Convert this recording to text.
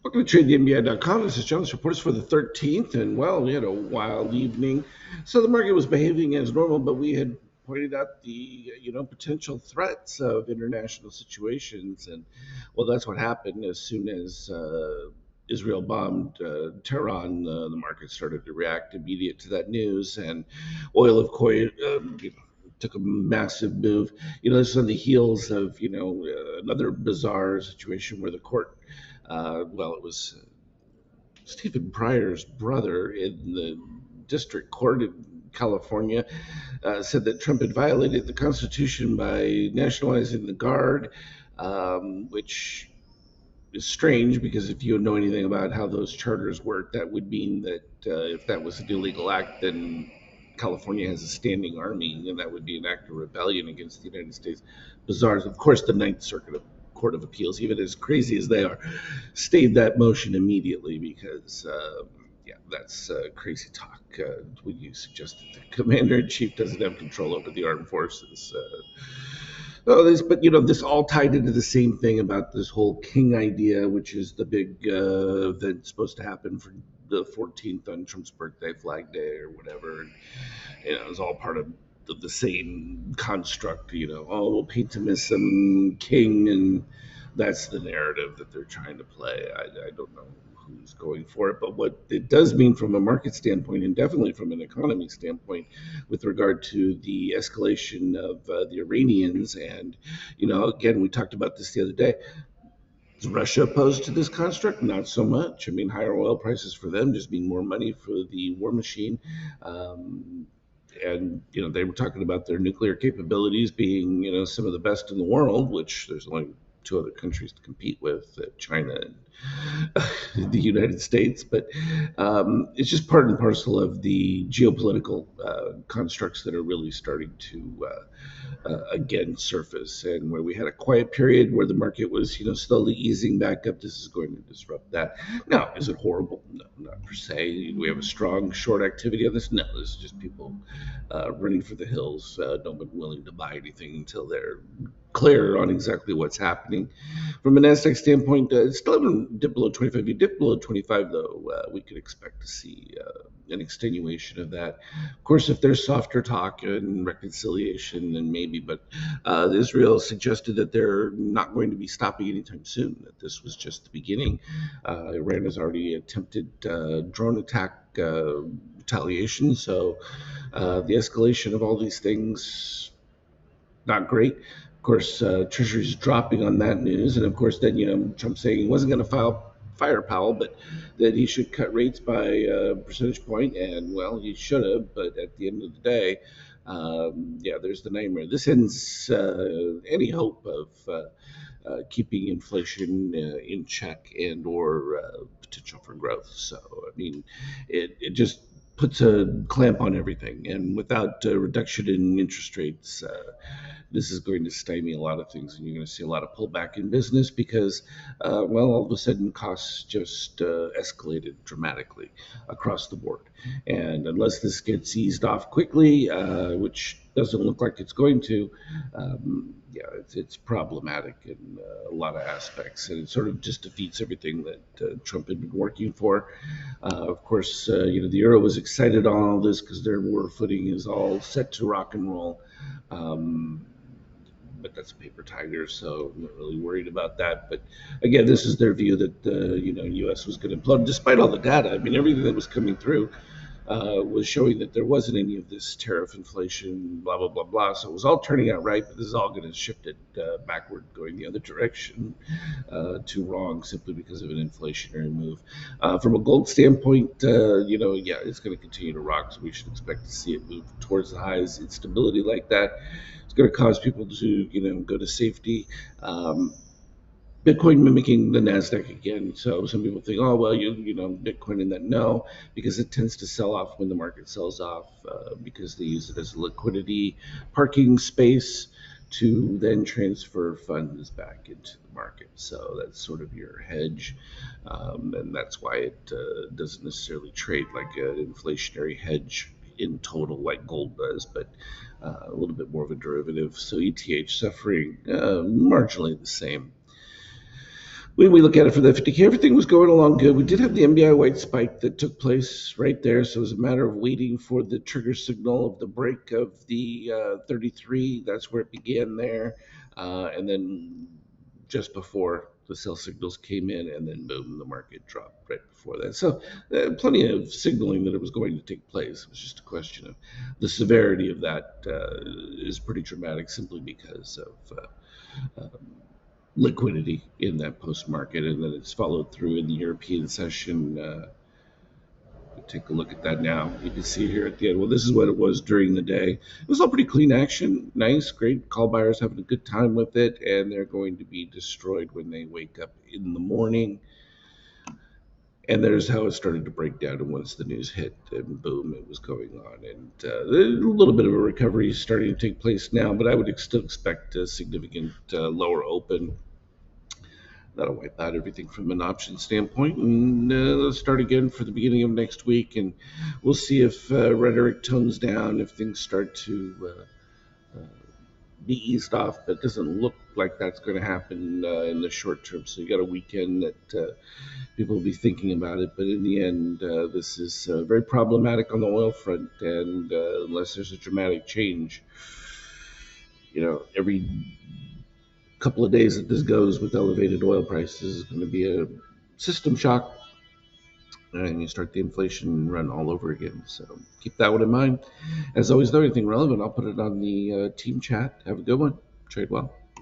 Welcome to TradeTheMBI.com. This is Jonas Reports for the 13th, and well, we had a wild evening. So the market was behaving as normal, but we had pointed out the potential threats of international situations, and well, that's what happened as soon as Israel bombed Tehran. The market started to react immediate to that news, and oil, of course, took a massive move. This is on the heels of another bizarre situation where the court it was Stephen Pryor's brother in the district court in California said that Trump had violated the Constitution by nationalizing the Guard, which is strange because if you know anything about how those charters work, that would mean that if that was an illegal act, then California has a standing army, and that would be an act of rebellion against the United States. Bizarre. Of course, the Ninth Circuit Court of Appeals, even as crazy as they are, stayed that motion immediately because, that's crazy talk. When you suggest that the commander in chief doesn't have control over the armed forces. But this all tied into the same thing about this whole king idea, which is the big event supposed to happen for the 14th on Trump's birthday, Flag Day, or whatever. And, it's all part of the same construct. We'll paint him as some king, and that's the narrative that they're trying to play. I don't know who's going for it, but what it does mean from a market standpoint, and definitely from an economy standpoint, with regard to the escalation of the Iranians, and again, we talked about this the other day. Is Russia opposed to this construct? Not so much. I mean, higher oil prices for them just mean more money for the war machine. And they were talking about their nuclear capabilities being some of the best in the world, which there's only two other countries to compete with, China and the United States. But it's just part and parcel of the geopolitical constructs that are really starting to again surface, and where we had a quiet period where the market was slowly easing back up. This is going to disrupt that. Now, is it horrible? No, not per se. We have a strong short activity on this. No, this is just people running for the hills. No one willing to buy anything until they're clear on exactly what's happening. From a Nasdaq standpoint, it's still haven't dipped below 25. If you dip below 25, though, we could expect to see an extenuation of that. Of course, if there's softer talk and reconciliation, then maybe. But Israel suggested that they're not going to be stopping anytime soon. That this was just the beginning. Iran has already attempted drone attack retaliation. So the escalation of all these things, not great. Of course, Treasury's dropping on that news, and of course, then Trump saying he wasn't going to fire Powell, but that he should cut rates by a percentage point, and well, he should have. But at the end of the day, there's the nightmare. This ends any hope of keeping inflation in check and or potential for growth. So, I mean, it just puts a clamp on everything. And without a reduction in interest rates, this is going to stymie a lot of things, and you're going to see a lot of pullback in business because, all of a sudden costs just escalated dramatically across the board. And unless this gets eased off quickly, which doesn't look like it's going to, it's problematic in a lot of aspects, and it sort of just defeats everything that Trump had been working for. Of course, the euro was excited on all this because their war footing is all set to rock and roll. But that's a paper tiger, so I'm not really worried about that. But again, this is their view that the U.S. was going to implode, despite all the data. I mean, everything that was coming through was showing that there wasn't any of this tariff inflation, blah blah blah blah. So it was all turning out right, but this is all going to shift it backward, going the other direction, to wrong simply because of an inflationary move. From a gold standpoint, it's going to continue to rock, so we should expect to see it move towards the highs. Instability like that is going to cause people to go to safety. Bitcoin mimicking the Nasdaq again. So some people think, oh well, Bitcoin in that. No, because it tends to sell off when the market sells off, because they use it as a liquidity parking space to then transfer funds back into the market. So that's sort of your hedge, and that's why it doesn't necessarily trade like an inflationary hedge in total like gold does, but a little bit more of a derivative. So ETH suffering marginally the same. when we look at it for the 50K, everything was going along good. We did have the MBI white spike that took place right there, so it was a matter of waiting for the trigger signal of the break of the 33. That's where it began there, and then just before the sell signals came in, and then boom, the market dropped right before that. So plenty of signaling that it was going to take place. It was just a question of the severity of that is pretty dramatic, simply because of liquidity in that post market, and then it's followed through in the European session. Take a look at that now. You can see here at the end. Well, this is what it was during the day. It was all pretty clean action, nice, great. Call buyers having a good time with it, and they're going to be destroyed when they wake up in the morning. And there's how it started to break down. And once the news hit, and boom, it was going on. And a little bit of a recovery is starting to take place now, but I would still expect a significant lower open. That'll wipe out everything from an option standpoint. And let's start again for the beginning of next week, and we'll see if rhetoric tones down, if things start to be eased off. But it doesn't look like that's going to happen in the short term. So you got a weekend that people will be thinking about it. But in the end, this is very problematic on the oil front, and unless there's a dramatic change, every couple of days that this goes with elevated oil prices is going to be a system shock, and you start the inflation run all over again. So keep that one in mind. As always, though, anything relevant, I'll put it on the team chat. Have a good one. Trade well.